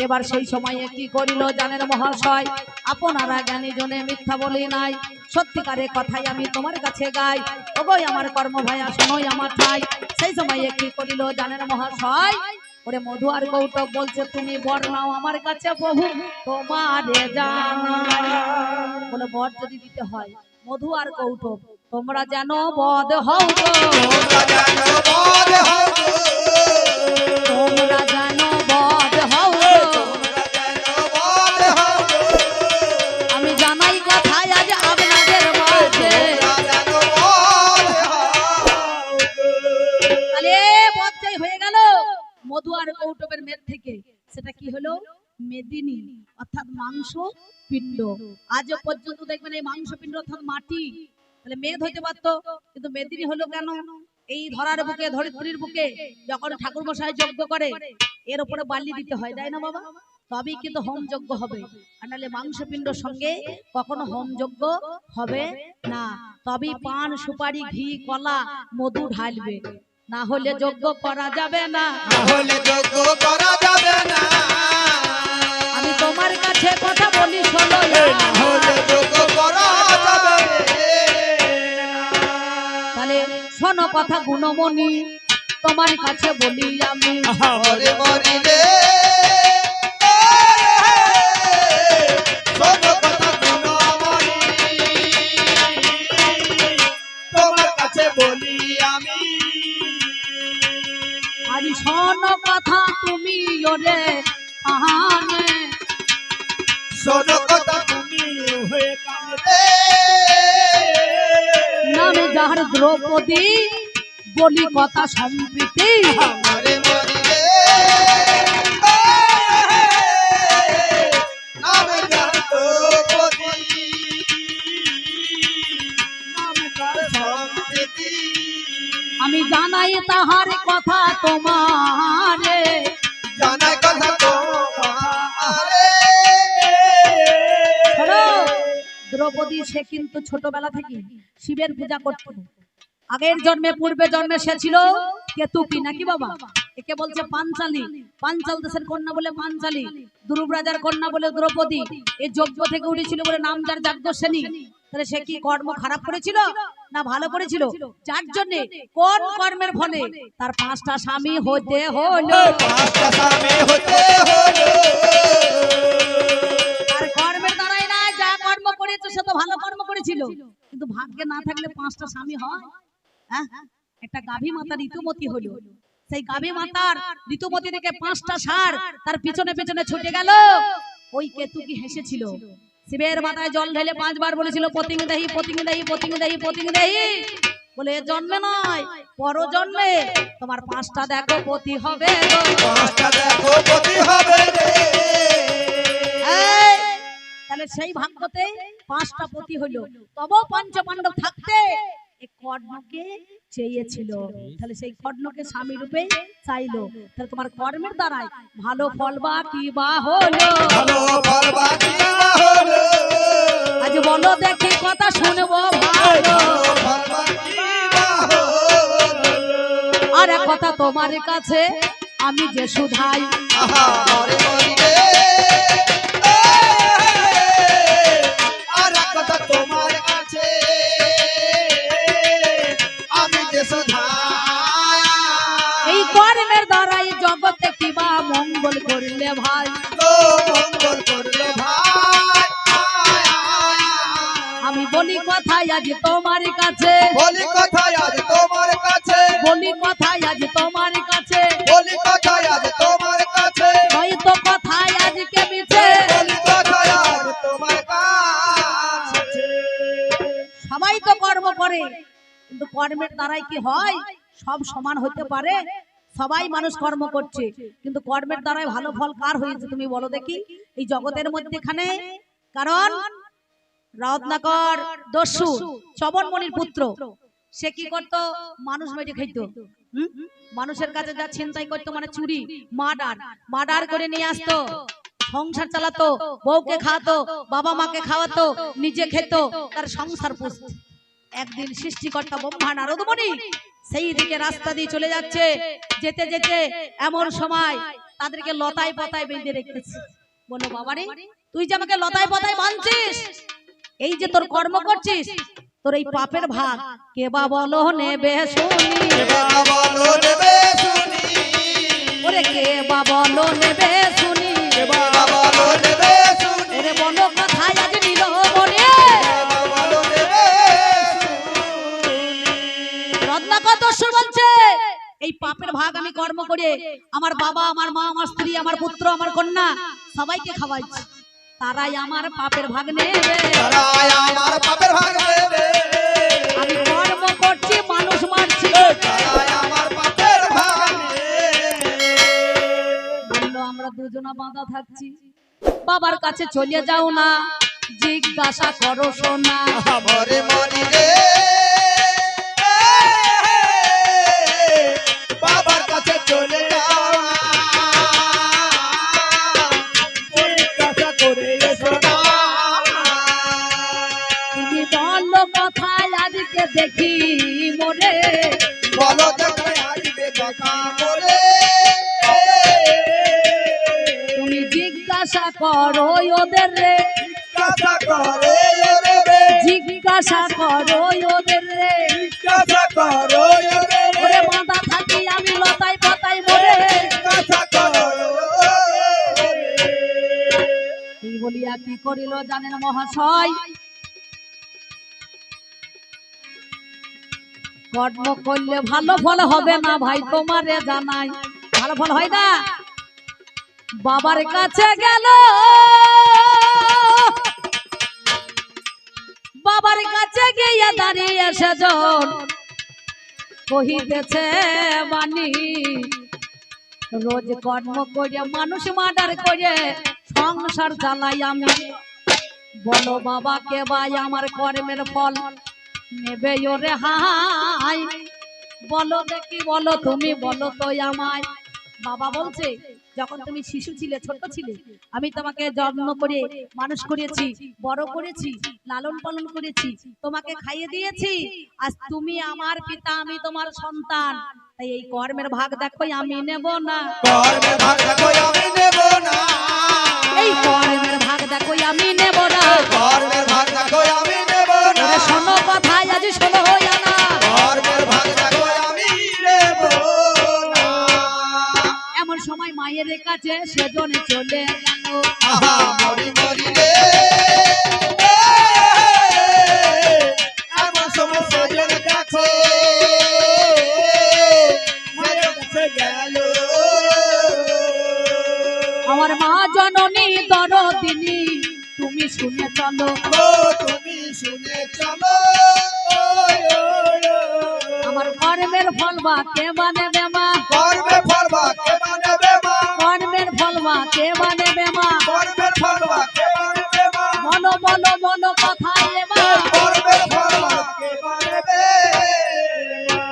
এবার সেই সময়ে কি করিল জানেন মহাশয়, আপনারা জ্ঞানী জনে মিথ্যা বলি নাই, সত্যিকারের কথাই আমি তোমার কাছে গাই। ওগোই আমার কর্ম ভাইয়া শোনোই আমার ঠাই। সেই সময়ে কি করিল জানেন মহাশয়, ওরে মধু আর কৌটব বলছে তুমি বর নাও আমার কাছে বহু তোমারে জানা, বলে বর যদি দিতে হয় মধু আর কৌটব তোমরা যেন বদ হও গো, তোমরা যেন বদ হও গো। আমি জানাই কথাই আজ আপনাদের মাঝে, তাহলে বজ্জাই হয়ে গেল মধু আর কৌটবের মেদ থেকে, সেটা কি হলো মেদিনী, অর্থাৎ মাংস পিণ্ড। আজ পর্যন্ত দেখবেন এই মাংস পিণ্ড অর্থাৎ মাটি, তাহলে মেদ হইতে পারতো, কিন্তু মেদিনী হলো কেন? এই ধরার বুকে, ধরিত্রীর বুকে যখন ঠাকুর মশাই যজ্ঞ করে এর উপরে বালি দিতে হয়, তাই না বাবা? তবেই কিন্তু হোম যজ্ঞ হবে, আর নাহলে মাংস পিণ্ডর সঙ্গে কখনো হোম যজ্ঞ হবে না। তবেই পান সুপারি ঘি কলা মধু ঢালবে, না হলে যজ্ঞ করা যাবে না, না হলে যোগ্য করা যাবে না, আমি তোমার কাছে কথা বলি শোনো, না হলে যোগ্য করা যাবে তাহলে শোনো কথা গুণমণি, তোমার কাছে বলি আমি, ওরে মরিলে সব কথা গুণমণি, তোমার কাছে বলি আমি, আজ শোনো কথা তুমি ওরে কানে, শোনো কথা তুমি হয়ে কানে, নামে যাহার দ্রৌপদী বলি কথা সম্প্রীতি। আমারে মরিলে নামে জানতো পতি, নামে তার সম্প্রীতি। আমি জানাই তাহার কথা তোমারে, জানাই কথা তোমারে। শোনো, দ্রৌপদী সে কিন্তু ছোটবেলা থেকে শিবের পূজা করত। আগের জন্মে পূর্বে জন্মে সে ছিল কেতুকি নাকি বাবা? একে বলছে পাঞ্চালী, পাঞ্চাল দেশের কন্যা বলে পাঞ্চালী, ধ্রুব রাজার কন্যা বলে দ্রৌপদী। এই যজ্ঞ থেকে উঠেছিল বলে নাম যার যাজ্ঞসেনী। তাহলে সে কি কর্ম খারাপ করেছিল না ভালো করেছিল? যার জন্য কোন কর্মের ফলে তার 5টা স্বামী হতে হলো। 5টা স্বামী হতে হলো। আর কর্মের দ্বারাই না, যা কর্ম করেছে সে তো ভালো কর্ম করেছিল, কিন্তু ভাগ্যে না থাকলে 5টা স্বামী হয়? হ্যাঁ, একটা গাভী মাতা ঋতুমতী হলো, সেই গাভী মাতার ঋতুমতী থেকে 5টা ষাঁড় তার পিছনে পিছনে ছুটে গেল। ওই কেতুকি হেসেছিল, শিবের মাথায় জল ঢেলে 5 বার বলেছিল পতিং দেহি পতিং দেহি পতিং দেহি পতিং দেহি, বলে এ জন্মে নয় পর জন্মে তোমার 5টা দেখো পতি হবে গো। 5টা দেখো পতি হবে রে। এই, তাহলে সেই ভাগ্যতে 5টা পতি হলো। তবু পঞ্চপাণ্ডব থাকতে এই কর্ণকে চেয়েছিল, তাহলে সেই কর্ণকে স্বামী রূপে চাইলো। তাহলে তোমার কর্মের দ্বারাই ভালো ফল বা কি বা হলো। ভালো ফল বা কি বা হলো। আজ বলো দেখি কথা শুনবো ভালো। ভালো ফল বা কি বা হলো। আর এক কথা তোমার কাছে আমি যে সুধাই, আহা মরে মরিলে আর এক কথা তোমার কাছে আমি যে সুধাই। এই কর্মের দ্বারাই জগতে কিবা মঙ্গল করলে ভাই, ও মঙ্গল করলে ভাই। আমি বলি কথাই আজ তোমার কাছে, বলি কথাই আজ তোমার কাছে, বলি কথাই আজ তোমার কাছে, বলি কথাই আজ তোমার কাছে, হয়তো কথাই আজকে মিছে। বলি কথাই আজ তোমার কাছে। সবাই তো কর্ম করে, কিন্তু কর্মের দ্বারাই কি হয়? সব সমান হতে পারে? সবাই মানুষ কর্ম করছে, কিন্তু কর্মের দ্বারাই ভালো ফল কার হয়েছে তুমি বলো দেখি এই জগতের মধ্যেখানে? কারণ রত্নাকর দস্যু চবনমণির পুত্র, সে কি করতো? মানুষ মেরে খাইতো। মানুষের কাছে যা ছিনতাই করতো, মানে চুরি, মার্ডার করে নিয়ে আসতো, সংসার চালাতো, বউকে খাওয়াতো, বাবা মাকে খাওয়াতো, নিজে খেত, তার সংসার পুষতো। একদিন সৃষ্টিকর্তা ব্রহ্মা নারদ মুনি সেই দিকে রাস্তা দিয়ে চলে যাচ্ছে, যেতে যেতে এমন সময় তাদেরকে লতায় পাতায় বেঁধে রেখেছে। বলো বাবারে, তুই যে আমাকে লতায় পাতায় বাঁধছিস, এই যে তোর কর্ম করছিস, তোর এই পাপের ভাগ কে বা বলো নেবে শুনি। কে বা বলো নেবে শুনি। ওরে কে বা বলো নেবে শুনি। কে বা বলো নেবে শুনি। ওরে বলো কথায় আজ নিল মনে। কে বা বলো নেবে শুনি। রত্নাকর দস্যু বলছে এই পাপের ভাগ আমি কর্ম করে আমার বাবা, আমার মা, আমার স্ত্রী, আমার পুত্র, আমার কন্যা সবাইকে খাওয়াইছি, তারাই আমার পাপের ভাগ নেবে। তারাই আমার পাপের ভাগ নেবে। আমি কর্ম করছি, মানুষ মারছি, তারাই আমার পাপের ভাগ নেবে। বললো আমরা দুজনা বাঁধা থাকছি, বাবার কাছে চলে যাও না, জিজ্ঞাসা করো সোনা। মরে মরিলে বাবার কাছে চলে যাও না, জিজ্ঞাসা করে এসো না। তুমি বলো কথায় আজকে দেখি মরে, বলো দেখে আসবে দেখা করে। তুমি জিজ্ঞাসা করো ওদের রে, জিজ্ঞাসা করে রে, জিজ্ঞাসা করো ওদের রে। জিজ্ঞাসা করো রে, ওরে বাঁধা থাকি আমি লতায় পাতায় মরে। জিজ্ঞাসা করো রে। এই বলিয়া কি করিল জানেন মহাশয়? কর্ম করলে ভালো ফল হবে না ভাই, তোমারে জানাই। ভালো ফল হয় না। বাবার কাছে গেল, বাবার কাছে গিয়ে দাঁড়িয়ে সেজন কহিতেছে বাণী, রোজ কর্ম করে মানুষ মার্ডার করে সংসার চালাই আমি। বলো বাবাকে ভাই আমার কর্মের ফল নেবে ওরে হাই। বলো দেখি, বলো তুমি, বলো তো আমায়। বাবা বলছে, যখন তুমি শিশু ছিলে, ছোট ছিলে, আমি তোমাকে যত্ন করে মানুষ করেছি, বড় করেছি, লালন পালন করেছি, তোমাকে খাইয়ে দিয়েছি। আজ তুমি আমার পিতা, আমি তোমার সন্তান, তাই এই কর্মের ভাগ দেখো আমি নেব না। কর্মের ভাগ দেখো আমি নেব না। এই কর্মের ভাগ দেখো আমি নেব না। কর্মের ভাগ দেখো আমি নেব না। ওরে শোনো কথা, আজ শোনো না। কর্মের ভাগ দেখো আমি নেব না। এমন সময় মায়ের কাছে সেজন চলে গেল। আহা মরি মরি রে, এমন সময় সেজন কাছে মায়ের কাছে গেল। আমার মা জননী দরদিনী, তুমি শুনে চলো। ও তুমি শুনে চলো। আমার কর্মের ফল বা কে বানেবে মা? কর্মের ফল বা কে বানেবে মা? কর্মের ফল বা কে বানেবে মা? কর্মের ফল বা কে বানেবে মা? বলো বলো বলো কথা এ মা। কর্মের ফল বা কে বানেবে মা?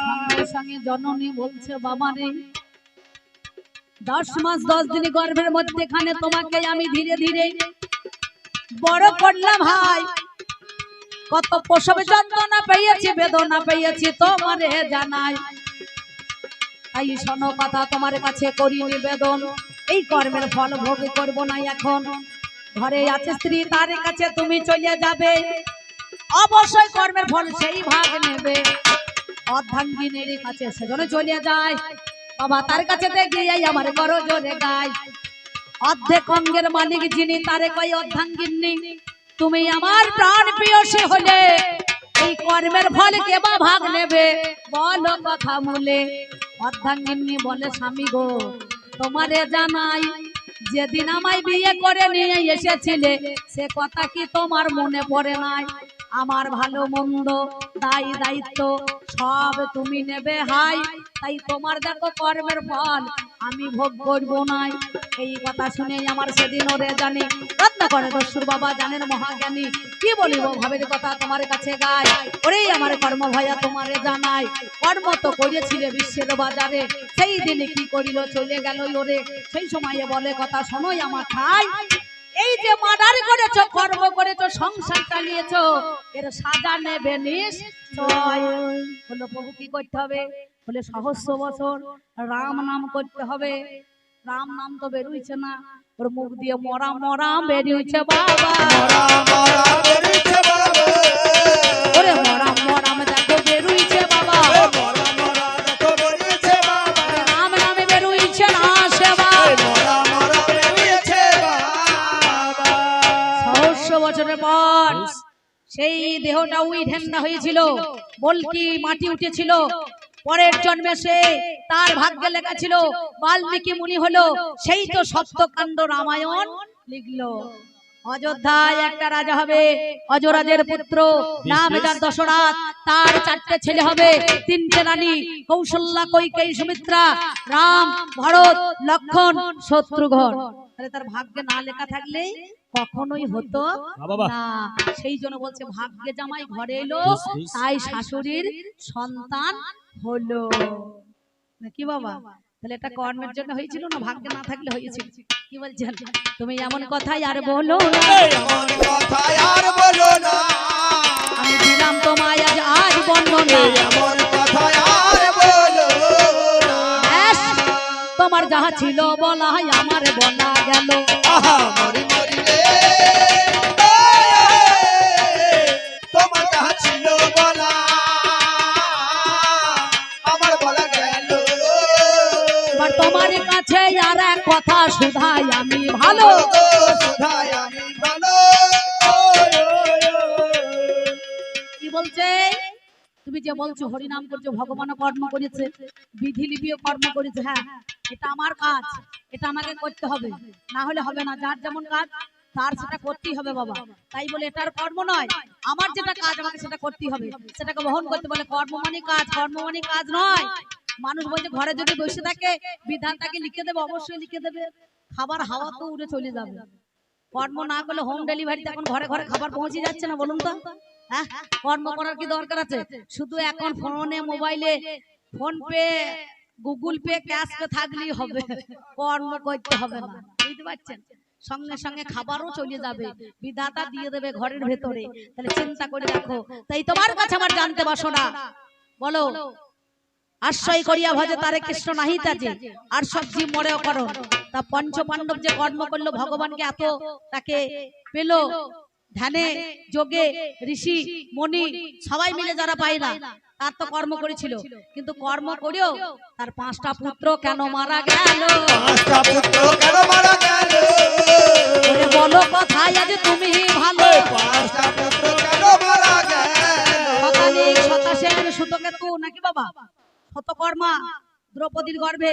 সঙ্গে সঙ্গে জননী বলছে, বাবা রে, 10 মাস 10 দিন গর্ভের মধ্যেখানে তোমাকে আমি ধীরে ধীরে বড় করলাম ভাই। কত প্রসব যন্ত্রণা পেয়েছি, বেদনা পেয়েছি, তোমারে জানাই। তাই শোনো কথা, তোমার কাছে করি নিবেদন, এই কর্মের ফল ভোগ করব না এখন। ঘরে আছে স্ত্রী, তার কাছে তুমি চলে যাবে, অবশ্যই কর্মের ফল সেই ভাগ নেবে। অর্ধাঙ্গিনীর কাছে সেজন্য চলে যায়। বাবা তার কাছে গিয়ে আমার করো জোরে গায়। অর্ধেক অঙ্গের মালিক যিনি, তারে কই অর্ধাঙ্গিনী, তুমি আমার প্রাণ প্রিয়সী হলে এই কর্মের ফল কে বা ভাগ নেবে, বলো কথা মূলে। অর্ধাঙ্গিনী বলে, স্বামী গো তোমারে জানাই, যেদিন আমায় বিয়ে করে নিয়ে এসেছিলে সে কথা কি তোমার মনে পড়ে নাই? আমার ভালো মন্দ দায় দায়িত্ব সব তুমি নেবে হাই, তাই তোমার দেখো কর্মের ফল আমি ভোগ করব নাই। এই কথা শুনে আমার সেদিন ওরে জানি, রত্না করে দস্যুর বাবা জানেন মহাজ্ঞানী, কি বলিব ভাবের কথা তোমার কাছে গায়। ওরে আমার কর্ম ভয়া তোমারে জানাই, কর্ম তো করেছিলে বিশ্বের বাজারে, সেই দিনে কি করিল চলে গেল ওরে। সেই সময়ে বলে কথা শোনোই আমার ঠাই, এই যে মার্ডার করেছো, কর্ম করেছো, সংসার চালিয়েছো, এর সাজা নেবে নিশ্চয়। বলো প্রভু কি করতে হবে? বলে সহস্র বছর রাম নাম করতে হবে। রাম নাম তো বেরোইছে না, ওর মুখ দিয়ে মরা মরা বেরিয়েছে বাবা। মরা মরা বেরিয়েছে বাবা। ওরে মরা মরা দেখো বেরোইছে বাবা। মরা মরা দেখো বেরিয়েছে বাবা। রাম নামে বেরোইছে না সেবা। মরা মরা বেরিয়েছে বাবা। সহস্র বছরের পর সেই দেহটা উই ঢেন্ডা হয়েছিল, বলকি মাটি উঠেছিল। পরের জন্মে সে তার ভাগ্যে লেখা ছিল বাল্মীকি মুনি হলো, সেই তো সপ্তকাণ্ড রামায়ণ লিখলো। অযোধ্যায় একটা রাজা হবে, অজরাজের পুত্র, নাম যার দশরথ। তার 4টে ছেলে হবে, 3টে রানী, কৌশল্যা, কৈকেয়ী, সুমিত্রা, রাম, ভরত, লক্ষণ, শত্রুঘ্ন। তাহলে তার ভাগ্যে না লেখা থাকলে কখনোই হতো না। সেই জন্য বলছে ভাগ্যে জামাই ঘরে এলো, তাই শাশুড়ির সন্তান হলো। কি বাবা? তাহলে এটা কর্মের জন্য হয়েছিল না ভাগ্যে না থাকলে হয়েছিল? কি বলছেন? তুমি এমন কথাই আর বলো না, এমন কথা আর বলো না। আমি দিলাম তোমায় আজ বর্ণনা। এমন কথা আর বলো না। ব্যাস, তোমার যাহা ছিল বলা আমার বলা গেল। আহা মরি মরি রে, তোমার যাহা ছিল বলা আমার বলা গেল। এবার তোমার কাছে আর এক কথা শুধাই আমি ভালো। সুধাই আমি ভালো। কি বলছে? তুমি তুমি যে বলছো হরিনাম করছো, ভগবানও কর্ম করেছে, বিধি লিপিও কর্ম করেছে, হ্যাঁ এটা আমার কাজ, এটা আমাকে করতে হবে, না হলে হবে না। যার যেমন কাজ তার সেটা করতেই হবে বাবা। তাই বলে এটার কর্ম নয়, আমার যেটা কাজ আমাকে সেটা করতেই হবে, সেটাকে বহন করতে বলে। কর্ম মানে কাজ, কর্ম মানে কাজ নয়। মানুষ বলছে ঘরে যদি বসে থাকে বিধান তাকে লিখে দেবে, অবশ্যই লিখে দেবে, খাবার হাওয়া তো উড়ে চলে যাবে। কর্ম না করলে হোম ডেলিভারিতে এখন ঘরে ঘরে খাবার পৌঁছে যাচ্ছে না, বলুন তো? হ্যাঁ, কর্ম করার কি দরকার আছে? শুধু এখন ফোনে মোবাইলে phone pay, Google pay, cash pay থাকলেই হবে, কর্ম করতে হবে না, বুঝতে পারছেন? সঙ্গে সঙ্গে খাবারও চলে যাবে, বিধাতা দিয়ে দেবে ঘরের ভেতরে। তাহলে চিন্তা করে দেখো। তাই তোমার কাছে আমার জানতে বাসনা, বলো আশ্রয় করিয়া ভজে তারে কৃষ্ণ নাহি তাজে, আর সব জীব মরেও করো। তা পঞ্চ পাণ্ডব যে কর্ম করলো, ভগবানকে এত তাকে পেল, ধ্যানে যোগে ঋষি মণি সবাই মিলে যারা পায় না, তার তো কর্ম করেছিল, কিন্তু কর্ম করেও তার 5টা পুত্র কেন মারা গেল? 5টা পুত্র কেন মারা গেল? ওরে বলো কথায় আজ তুমি ভালো। 5টা পুত্র কেন মারা গেল? শতানিক শতাসেন সুতকেতু নাকি বাবা, শতকর্মা দ্রৌপদীর গর্ভে,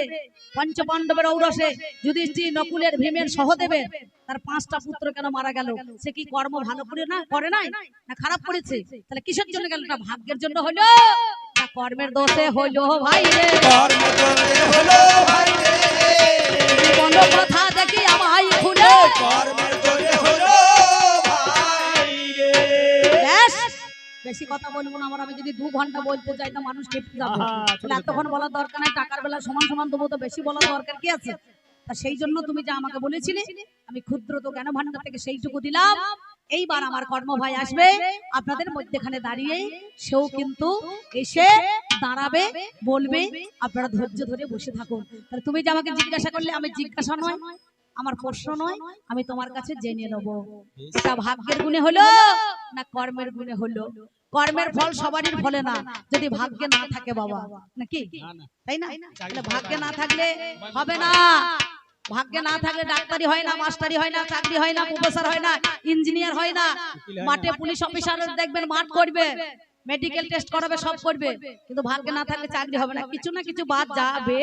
পঞ্চ পাণ্ডবের ঔরসে, যুধিষ্ঠির, নকুলের, ভীমের, সহদেবের, তার 5টা পুত্র কেন মারা গেল? সে কি কর্ম ভালো করে না করে নাই, না খারাপ করেছে? তাহলে কিসের জন্য গেল? না ভাগ্যের জন্য হলো, না কর্মের দোষে হলো ভাই রে? কর্মের দোষে হলো ভাই রে। বলো কথা দেখি আমায় খুলে। কর্মের দোষে হলো ভাই রে। ব্যাস, বেশি কথা বলবো না। আমার আমি যদি 2 ঘন্টা বলতে চাই তো মানুষ কেটে যাবে। তাহলে এতক্ষণ বলার দরকার নাই, টাকার বেলা সমান সমান দেবো, তো বেশি বলার দরকার কি আছে? তা সেই জন্য তুমি যা আমাকে বলেছিলে, আমি ক্ষুদ্র তো জ্ঞান ভান্ডার থেকে সেইটুকু দিলাম। এইবার আমার কর্ম ভাই আসবে আপনাদের মধ্যেখানে দাঁড়িয়ে, সেও কিন্তু এসে দাঁড়াবে, বলবে, আপনারা ধৈর্য ধরে বসে থাকুন। তাহলে তুমি যে আমাকে জিজ্ঞাসা করলে, আমি জিজ্ঞাসা নয়, আমার প্রশ্ন নয়, আমি তোমার কাছে জেনে নেব এটা ভাগ্যের গুণে হলো না কর্মের গুণে হলো। কর্মের ফল সবারই ফলে না, যদি ভাগ্যে না থাকে বাবা, নাকি? তাই না? তাহলে ভাগ্যে না থাকলে হবে না। ভাগ্যে না থাকলে ডাক্তারি হয় না, মাস্টারি হয় না, চাকরি হয় না, প্রফেসর হয় না, ইঞ্জিনিয়ার হয় না, মাঠে পুলিশ অফিসার দেখবেন মাঠ করবে, মেডিকেল টেস্ট করাবে, সব করবে, কিন্তু ভাগ্যে না থাকলে চাকরি হবে না, কিছু না কিছু বাদ যাবে,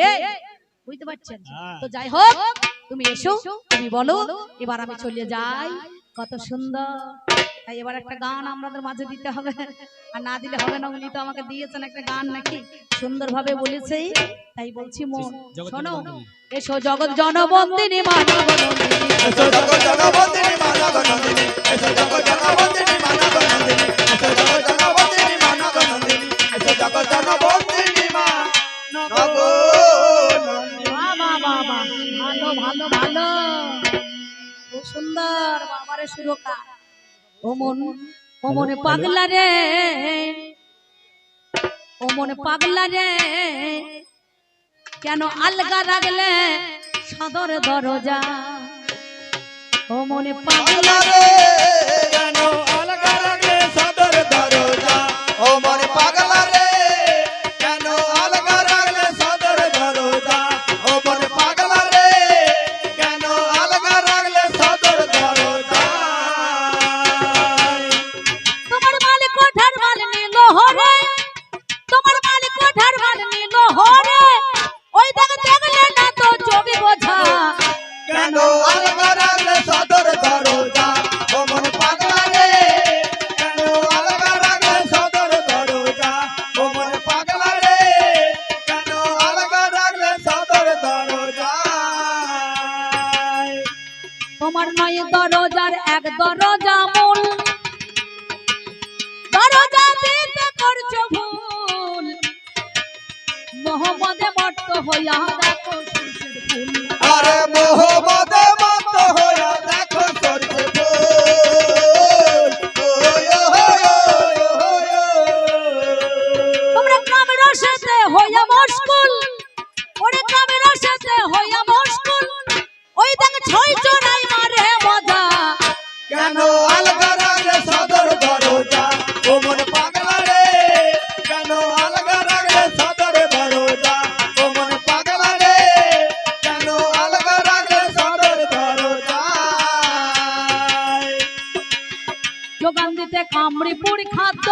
বুঝতে পারছেন? তো যাই হোক, তুমি এসো, তুমি বলো, এবার আমি চলে যাই। কত সুন্দর। তাই এবার একটা গান আমাদের মাঝে দিতে হবে, আর না দিলে হবে না। উনি তো আমাকে দিয়েছেন একটা গান, নাকি সুন্দর ভাবে বলেছেই, তাই বলছি মন শোনো। এসো জগৎ জনবন্দিনী মানবনন্দিনী, এসো জগৎ জনবন্দিনী মানবনন্দিনী, এসো জগৎ জনবন্দিনী মানবনন্দিনী, এসো জগৎ জনবন্দিনী মানবনন্দিনী, এসো জগৎ জনবন্দিনী মানবনন্দিনী। বাবা বাবা, ভালো ভালো ভালো, খুব সুন্দর বাবারে সুরকার। ও মন, ও মনে পাগলা রে, ও মনে পাগলা রে, কেন আলগা রাখলে সদর দরজা? ও মনে পাগলা রে, কেন আলগা রাখলে সদর দরজা? ও মনে পাগলা রে, কেন আলগা রাখলে সদর দরজা? ও মনে পাগলা রে, কেন আলগা রাখলে সদর দরজা? তোমার মালিক কোঠার মাল নিল হরে, তোমার মালিক কোঠার মাল নিল হরে, ওই দাগ দেখলে না তো চোখে বোঝা। কেন আলগা রাখলে সদর দরজা? ও মনে পাগলা রে, কেন আলগা রাখলে সদর দরজা? ও মনে পাগলা রে, কেন আলগা রাখলে সদর দরজা? তোমার নয় দরজার এক দরজা মূল, দরজা দিতে করছো ভুল, মোহাম্মদে মত্ত হইয়া দেখো সূর্যের ফুল। আরে মোহাম্মদে মত হইয়া দেখো সূর্যের ফুল। তোমরা কামের সাথে হইয়া মুশকুল, ওরে কামের সাথে হইয়া মুশকুল, ওই দেখ ছয় চড়াই মারে মজা। কেন আলগা রাখলে সদর দরজা? ও মন পাগলা রে, কেন আলগা রাখলে সদর দরজা? ও মন পাগলা রে, কেন আলগা রাখলে সদর দরজা? যোগান দিতে কামড়ি পুরি খাদ্য,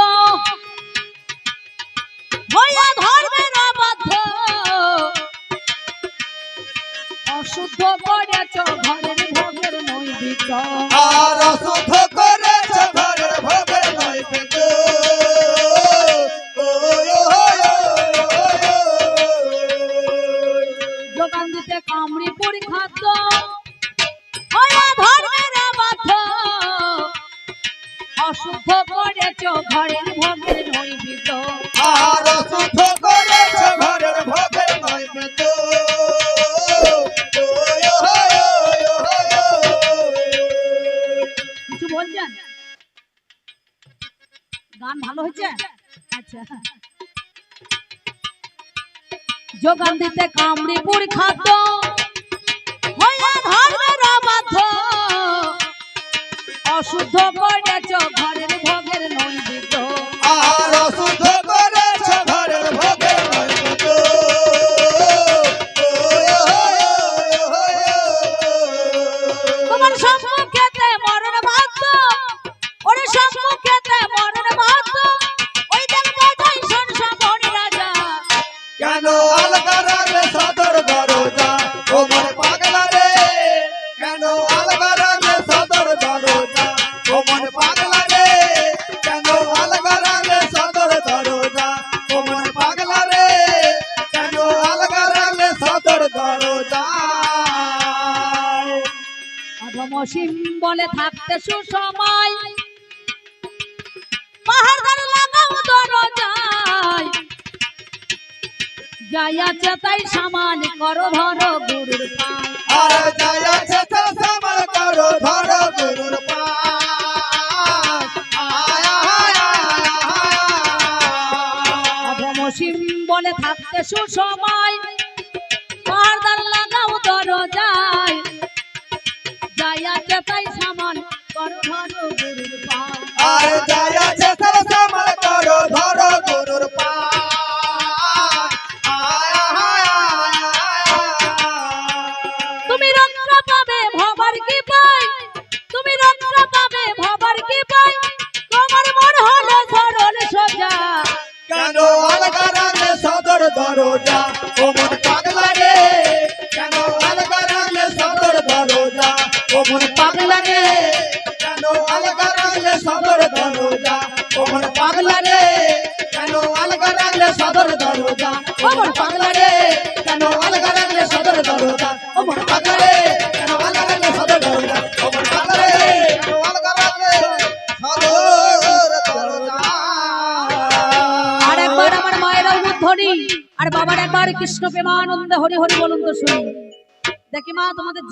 অশুদ্ধ করেছ ঘরের ভোগের নৈবেদ্য আর অশুদ্ধ করেছ ঘরের ভোগের নৈবেদ্য যোগান দিতে কামড়ি পুরি খাদ্য হয়া ধর্মের বাধ্য অশুদ্ধ করেছ ঘরের ভোগের নৈবেদ্য আর অশুদ্ধ করেছ ঘরের ভোগের নৈবেদ্য কিছু বলছেন? গান ভালো হয়েছে? আচ্ছা। যোগান দিতে কামড়ি পুরি খাদ্য হয়া ধর্মের বাধ্য অশুদ্ধ করেছ ঘরের ভোগের নৈবেদ্য আর অশুদ্ধ করেছ ঘরের ভোগের নৈবেদ্য তোমার সম্মুখেতে মরণ বাধ্য ওরে সম্মুখেতে মরণ বাধ্য ওই দেখতে যাই সংসাবনী রাজা কেন আলগা রাখলে সদর দরজা ও মন পাগলা রে কেন আলগা রাখলে সদর দরজা ও মন পাগলা রে কেন আলগা রাখলে সদর দরজা ও মন পাগলা রে কেন আলগা রাখলে সদর দরজা অধমসীম বলে থাকতে সুসময় পাহাড় লাগাও দরজায় যাইয়াছে তাই সামান করো ধরো গুরুর পায় আর যায় আছে তো সামাল করো ধরো গুরুর পায় আয় আয় আয় অধমসীম বলে থাকতে সুসময় পাহাড় লাগাও দরজায় যাইয়াছে তাই সামান করো ধরো গুরুর পায় আর যায় আছে তো সামাল করো ধরো গুরুর পায় আয় আয় তুমি রক্ষা পাবে ভবার কি পাই তুমি রক্ষা পাবে ভবার কি পাই তোমার মন হলো সরল সোজা কেন আলগা রাখলে সদর দরজা ও মন পাগলা রে কেন আলগা রাখলে সদর দরজা ও মন পাগলা রে কেন আলগা রাখলে সদর দরজা ও মন পাগলা রে কেন আলগা রাখলে সদর দরজা ও মন পাগলা রে কেন আলগা রাখলে সদর দরজা ও মন পাগলা রে কেন আলগা রাখলে সদর দরজা ও মন পাগলা রে কেন আলগা রাখলে সদর দরজা আর একবার আমার মায়ের উদ্ধরি আর বাবার একবার কৃষ্ণ প্রেমানন্দে হরি হরি বলুন তো শুনি দেখি মা তোমাদের